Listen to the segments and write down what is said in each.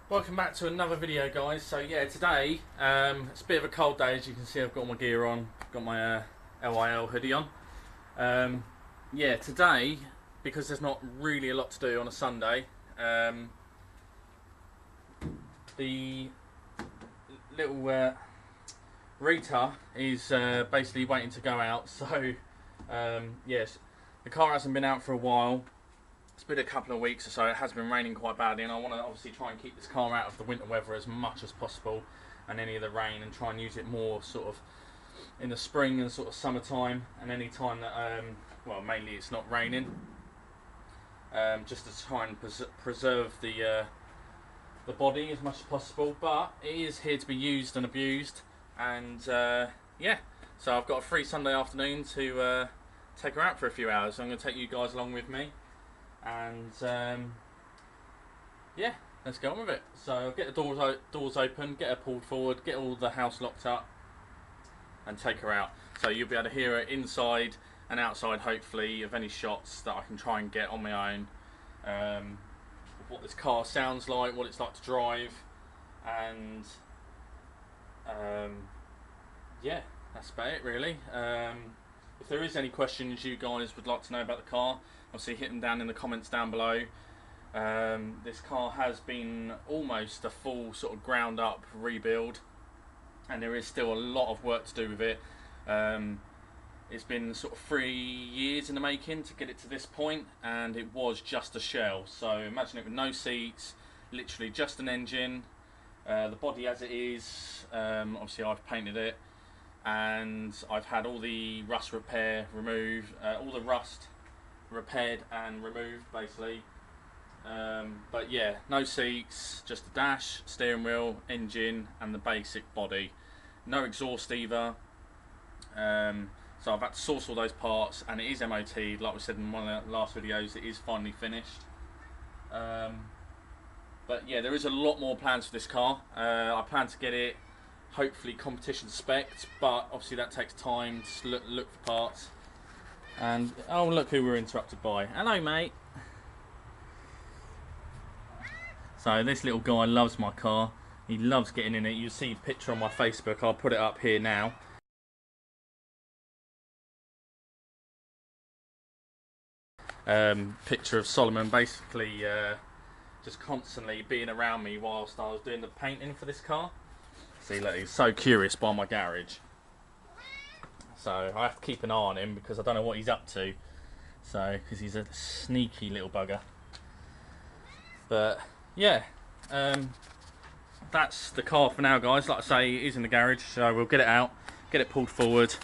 Welcome back to another video, guys. So yeah, today it's a bit of a cold day. As you can see, I've got my gear on, got my LIL hoodie on. Yeah, today, because there's not really a lot to do on a Sunday, the little Rita is basically waiting to go out. So yes, the car hasn't been out for a while. It's been a couple of weeks or so. It has been raining quite badly, and I want to obviously try and keep this car out of the winter weather as much as possible, and any of the rain, and try and use it more sort of in the spring and sort of summertime, and any time that well, mainly it's not raining, just to try and preserve the body as much as possible. But it is here to be used and abused, and yeah, so I've got a free Sunday afternoon to take her out for a few hours. So I'm going to take you guys along with me. And yeah, let's get on with it. So I'll get the doors open, get her pulled forward, get all the house locked up, and take her out. So you'll be able to hear her inside and outside, hopefully, of any shots that I can try and get on my own. What this car sounds like, what it's like to drive, and yeah, that's about it really. If there is any questions you guys would like to know about the car, obviously hit them down in the comments down below. This car has been almost a full sort of ground up rebuild, and there is still a lot of work to do with it. It's been sort of 3 years in the making to get it to this point, and it was just a shell. So imagine it with no seats, literally just an engine, the body as it is. Obviously I've painted it, and I've had all the rust repair removed, all the rust repaired and removed basically. But yeah, no seats, just a dash, steering wheel, engine, and the basic body. No exhaust either. So I've had to source all those parts, and it is MOT'd, like we said in one of the last videos. It is finally finished. But yeah, there is a lot more plans for this car. I plan to get it hopefully competition spec'd, but obviously that takes time to look for parts. And oh, look who we're interrupted by. Hello, mate. So this little guy loves my car. He loves getting in it. You'll see a picture on my Facebook. I'll put it up here now. Picture of Solomon basically just constantly being around me whilst I was doing the painting for this car. See, look, he's so curious by my garage. So I have to keep an eye on him because I don't know what he's up to. So, because he's a sneaky little bugger. But yeah, that's the car for now, guys. Like I say, it is in the garage, so we'll get it out, get it pulled forward,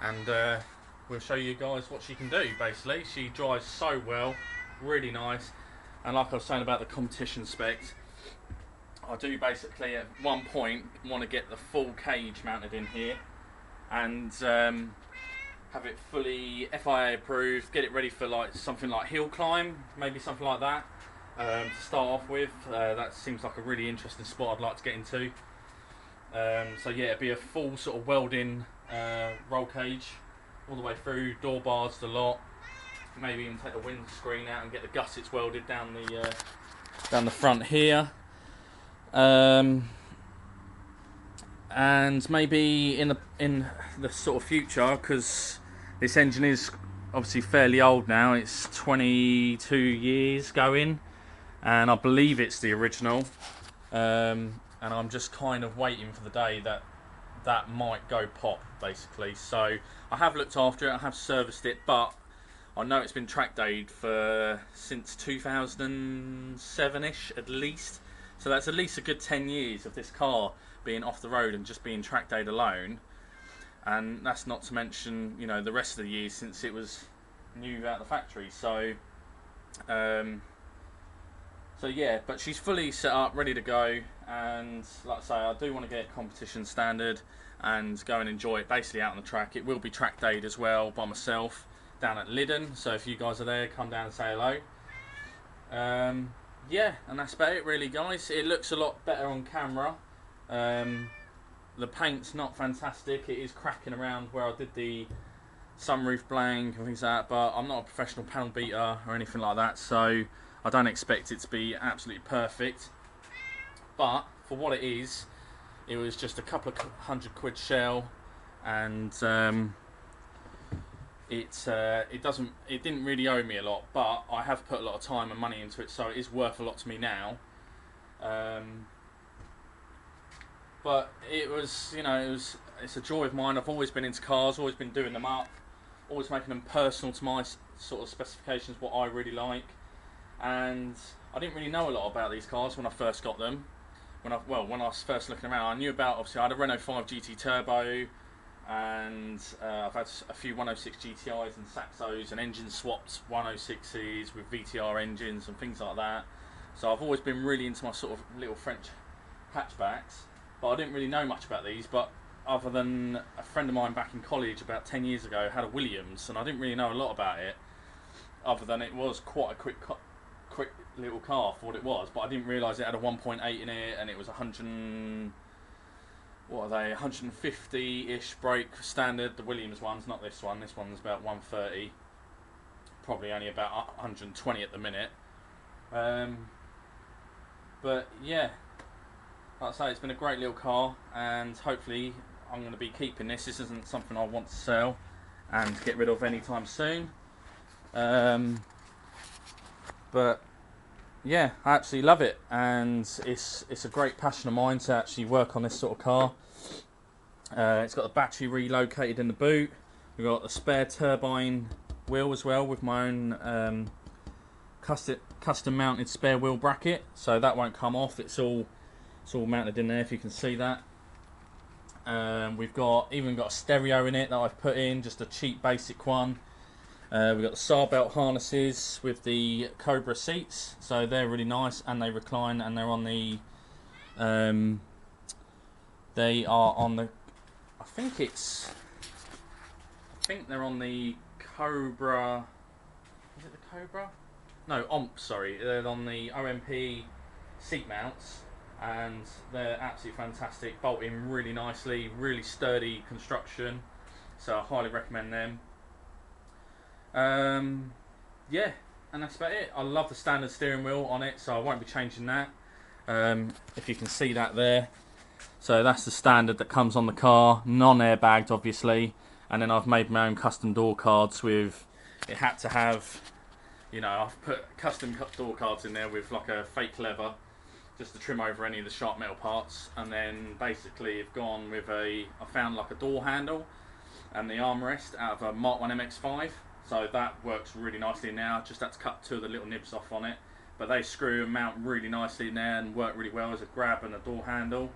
and we'll show you guys what she can do. Basically, she drives so well, really nice. And like I was saying about the competition specs, I do basically at one point want to get the full cage mounted in here, and have it fully FIA approved, get it ready for like something like hill climb, maybe something like that, to start off with. That seems like a really interesting spot I'd like to get into. So yeah, it'd be a full sort of welding roll cage all the way through, door bars, the lot. Maybe even take the windscreen out and get the gussets welded down the front here. And maybe in the sort of future, because this engine is obviously fairly old now, it's 22 years going, and I believe it's the original, and I'm just kind of waiting for the day that might go pop basically. So I have looked after it, I have serviced it, but I know it's been track dayed since 2007ish at least. So that's at least a good 10 years of this car being off the road and just being track dayed alone. And that's not to mention, you know, the rest of the years since it was new out of the factory. So, so yeah, but she's fully set up, ready to go. And like I say, I do want to get competition standard and go and enjoy it basically out on the track. It will be track dayed as well by myself down at Liddon. So if you guys are there, come down and say hello. Yeah, and that's about it really, guys. It looks a lot better on camera. The paint's not fantastic. It is cracking around where I did the sunroof blank and things like that, but I'm not a professional panel beater or anything like that, so I don't expect it to be absolutely perfect, but for what it is, it was just a couple of £100 shell, and it didn't really owe me a lot, but I have put a lot of time and money into it, so it is worth a lot to me now. But it was, you know, it's a joy of mine. I've always been into cars, always been doing them up, always making them personal to my sort of specifications, what I really like. And I didn't really know a lot about these cars when I first got them. When I was first looking around, I knew about, obviously I had a Renault 5 GT Turbo, and I've had a few 106 GTIs and Saxos and engine swapped 106s with VTR engines and things like that. So I've always been really into my sort of little French hatchbacks, but I didn't really know much about these. But other than a friend of mine back in college about 10 years ago had a Williams, and I didn't really know a lot about it, other than it was quite a quick little car for what it was. But I didn't realise it had a 1.8 in it, and it was 150-ish brake standard. The Williams ones, not this one. This one's about 130, probably only about 120 at the minute. But yeah, like I say, it's been a great little car, and hopefully I'm going to be keeping this. This isn't something I want to sell and get rid of anytime soon. But yeah, I absolutely love it, and it's a great passion of mine to actually work on this sort of car. It's got the battery relocated in the boot. We've got the spare turbine wheel as well, with my own custom mounted spare wheel bracket, so that won't come off. It's all mounted in there, if you can see that. We've even got a stereo in it that I've put in, just a cheap basic one. We've got the SAR belt harnesses with the Cobra seats, so they're really nice, and they recline, and they're on the I think they're on the Cobra. Is it the Cobra? No, sorry. They're on the OMP seat mounts, and they're absolutely fantastic. Bolt in really nicely, really sturdy construction. So I highly recommend them. Yeah, and that's about it. I love the standard steering wheel on it, so I won't be changing that. If you can see that there. So that's the standard that comes on the car, non-airbagged obviously, and then I've made my own custom door cards with, it had to have, you know, I've put custom door cards in there with like a fake leather, just to trim over any of the sharp metal parts, and then basically I've gone with I found like a door handle and the armrest out of a Mark 1 MX-5, so that works really nicely now. Just had to cut two of the little nibs off on it, but they screw and mount really nicely in there and work really well as a grab and a door handle.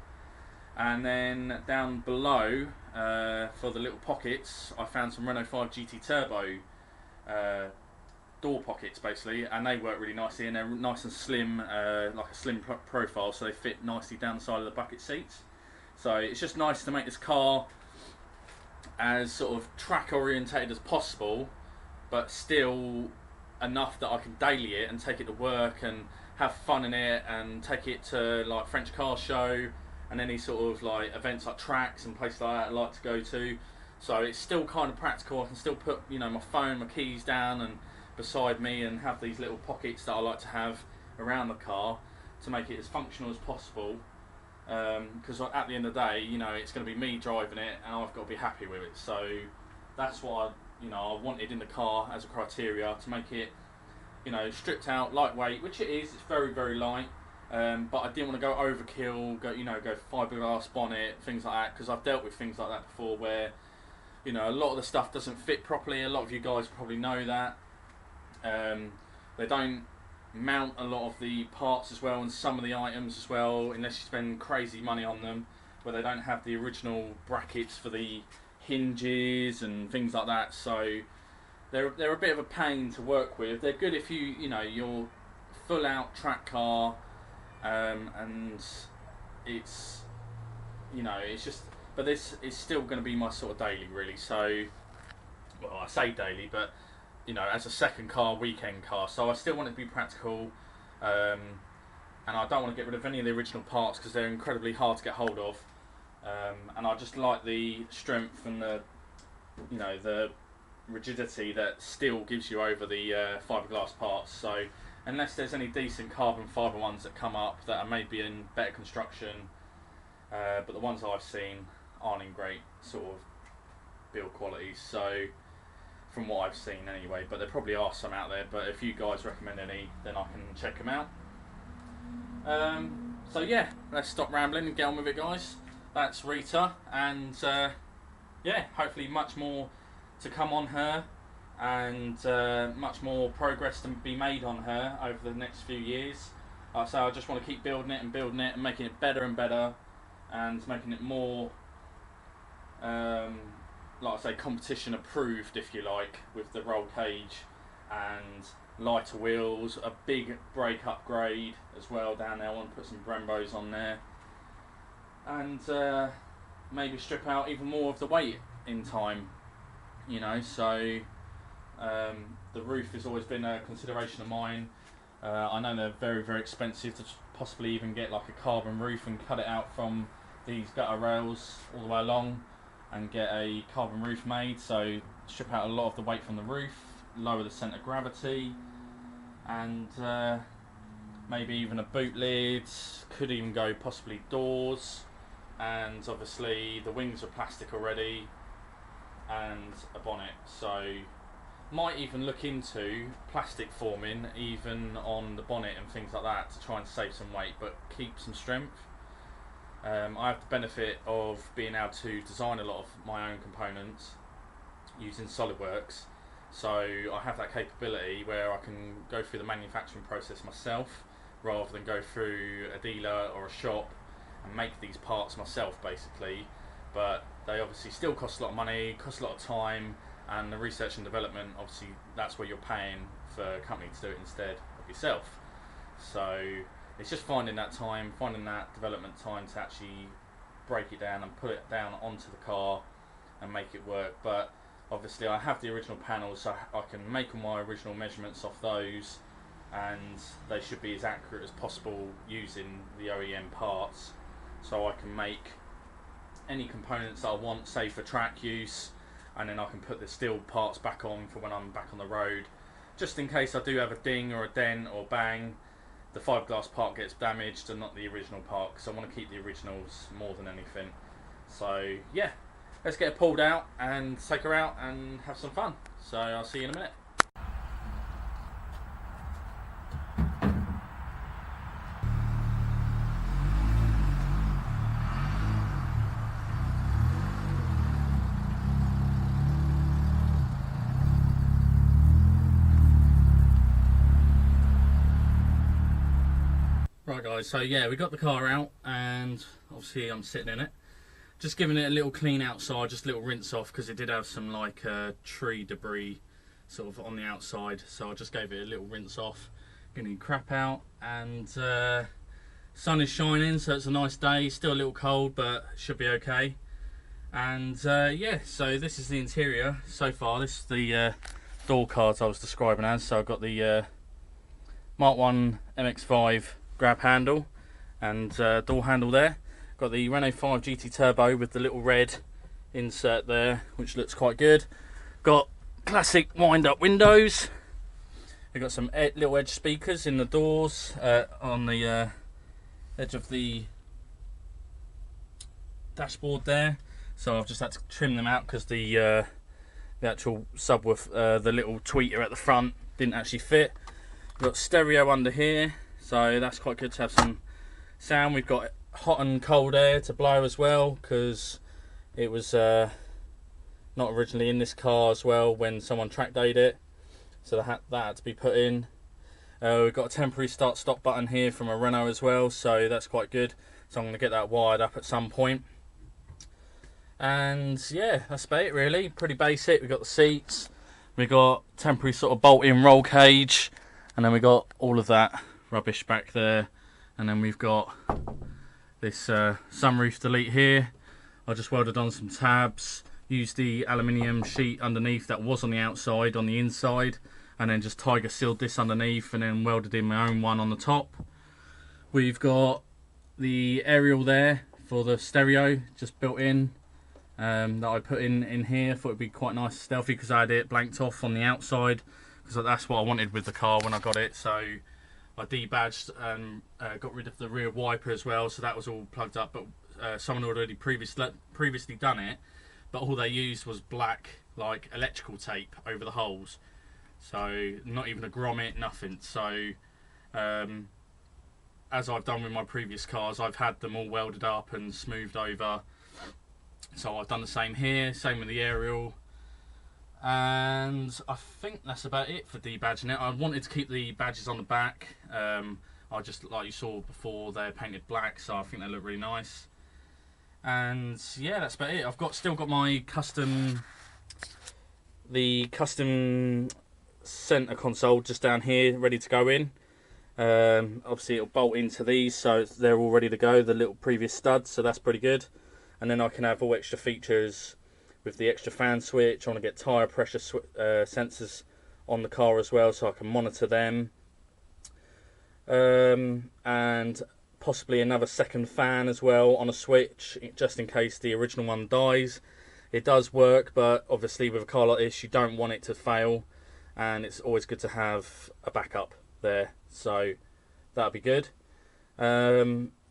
And then down below, for the little pockets, I found some Renault 5 GT Turbo door pockets basically, and they work really nicely, and they're nice and slim, like a slim profile, so they fit nicely down the side of the bucket seats. So it's just nice to make this car as sort of track orientated as possible, but still enough that I can daily it and take it to work and have fun in it, and take it to like French car show and any sort of like events like tracks and places like that I like to go to. So it's still kind of practical. I can still put, you know, my phone, my keys down and beside me, and have these little pockets that I like to have around the car to make it as functional as possible. Because at the end of the day, you know, it's going to be me driving it, and I've got to be happy with it. So that's what I wanted in the car as a criteria, to make it, you know, stripped out, lightweight, which it is. It's very, very light. But I didn't want to go overkill, go fiberglass bonnet, things like that, because I've dealt with things like that before, where, you know, a lot of the stuff doesn't fit properly. A lot of you guys probably know that. They don't mount a lot of the parts as well, and some of the items as well, unless you spend crazy money on them, where they don't have the original brackets for the hinges and things like that. So they're a bit of a pain to work with. They're good if you're full out track car. And it's, you know, it's just, but this is still going to be my sort of daily, really. So, well, I say daily, but, you know, as a second car, weekend car. So I still want it to be practical, and I don't want to get rid of any of the original parts, because they're incredibly hard to get hold of. And I just like the strength and the, you know, the rigidity that steel gives you over the fiberglass parts. So, unless there's any decent carbon fibre ones that come up that are maybe in better construction, but the ones I've seen aren't in great sort of build quality, so from what I've seen anyway, but there probably are some out there, but if you guys recommend any, then I can check them out. So yeah, let's stop rambling and get on with it, guys. That's Rita, and yeah, hopefully much more to come on her, and much more progress to be made on her over the next few years. So I just want to keep building it and making it better and better, and making it more like I say, competition approved, if you like, with the roll cage and lighter wheels, a big brake upgrade as well down there. I want to put some Brembos on there, and maybe strip out even more of the weight in time, you know. So the roof has always been a consideration of mine. I know they're very, very expensive to possibly even get like a carbon roof and cut it out from these gutter rails all the way along and get a carbon roof made, so strip out a lot of the weight from the roof, lower the centre of gravity, and maybe even a boot lid, could even go possibly doors, and obviously the wings are plastic already, and a bonnet, so might even look into plastic forming even on the bonnet and things like that to try and save some weight but keep some strength. I have the benefit of being able to design a lot of my own components using SolidWorks, so I have that capability where I can go through the manufacturing process myself rather than go through a dealer or a shop and make these parts myself basically. But they obviously still cost a lot of money, cost a lot of time, and the research and development, obviously that's where you're paying for a company to do it instead of yourself. So it's just finding that time, finding that development time to actually break it down and put it down onto the car and make it work. But obviously I have the original panels, so I can make all my original measurements off those, and they should be as accurate as possible using the OEM parts, so I can make any components that I want, say for track use, and then I can put the steel parts back on for when I'm back on the road, just in case I do have a ding or a dent or bang, the fiberglass part gets damaged and not the original part, because I want to keep the originals more than anything. So yeah, let's get it pulled out and take her out and have some fun. So I'll see you in a minute. Right guys, so yeah, we got the car out and obviously I'm sitting in it. Just giving it a little clean outside, just a little rinse off, because it did have some like tree debris sort of on the outside, so I just gave it a little rinse off, getting crap out, and sun is shining, so it's a nice day, still a little cold but should be okay. And yeah, so this is the interior so far. This is the door cards I was describing as. So I've got the Mark 1 MX-5 grab handle and door handle there. Got the Renault 5 GT Turbo with the little red insert there, which looks quite good. Got classic wind-up windows. We've got some little edge speakers in the doors on the edge of the dashboard there. So I've just had to trim them out because the actual subwoofer, the little tweeter at the front, didn't actually fit. We've got stereo under here, so that's quite good to have some sound. We've got hot and cold air to blow as well, because it was not originally in this car as well when someone track dayed it, so that had to be put in. We've got a temporary start stop button here from a Renault as well, so that's quite good. So I'm going to get that wired up at some point. And yeah, that's about it really, pretty basic. We've got the seats, we've got temporary sort of bolt-in roll cage, and then we got all of that rubbish back there, and then we've got this sunroof delete here. I just welded on some tabs, used the aluminium sheet underneath that was on the outside on the inside, and then just tiger sealed this underneath and then welded in my own one on the top. We've got the aerial there for the stereo just built in, that I put in here. Thought it'd be quite nice and stealthy because I had it blanked off on the outside, because that's what I wanted with the car when I got it. So I debadged and got rid of the rear wiper as well, so that was all plugged up. But someone had already previously done it, but all they used was black like electrical tape over the holes, so not even a grommet, nothing. So as I've done with my previous cars, I've had them all welded up and smoothed over. So I've done the same here, same with the aerial. And I think that's about it for debadging it. I wanted to keep the badges on the back. I just, like you saw before, they're painted black, so I think they look really nice. And yeah, that's about it. I've still got my custom center console just down here, ready to go in. Obviously it'll bolt into these, so they're all ready to go, the little previous studs, so that's pretty good. And then I can have all extra features with the extra fan switch. I want to get tyre pressure sensors on the car as well, so I can monitor them. And possibly another second fan as well on a switch, just in case the original one dies. It does work, but obviously with a car like this you don't want it to fail, and it's always good to have a backup there, so that'll be good.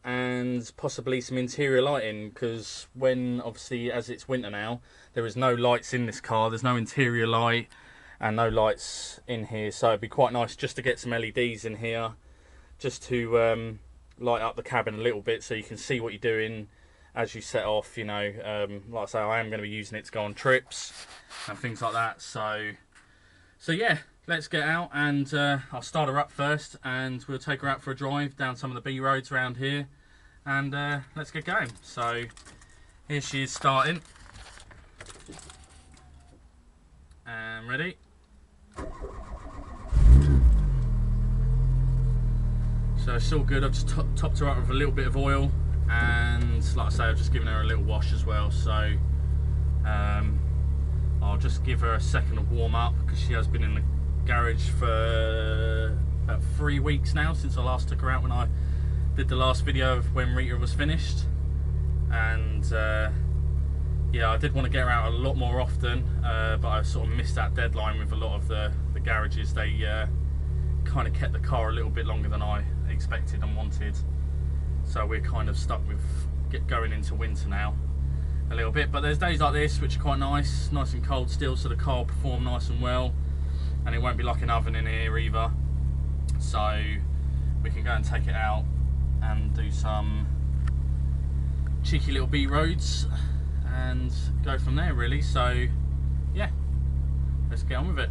And possibly some interior lighting, because when, obviously, as it's winter now, there is no lights in this car. There's no interior light and no lights in here, so it'd be quite nice just to get some LEDs in here, just to light up the cabin a little bit, so you can see what you're doing as you set off. You know, like I say, I am going to be using it to go on trips and things like that. So yeah, let's get out, and I'll start her up first, and we'll take her out for a drive down some of the B roads around here, and let's get going. So here she is starting, and ready. So it's all good. I've just topped her up with a little bit of oil, and like I say, I've just given her a little wash as well. So I'll just give her a second of warm up, because she has been in the garage for about 3 weeks now, since I last took her out when I did the last video of when Rita was finished. And yeah, I did want to get her out a lot more often, but I sort of missed that deadline with a lot of the garages. They kind of kept the car a little bit longer than I expected and wanted, so we're kind of stuck with going into winter now a little bit. But there's days like this which are quite nice and cold still, so the car will perform nice and well, and it won't be like an oven in here either, so we can go and take it out and do some cheeky little B roads and go from there really. So yeah, let's get on with it.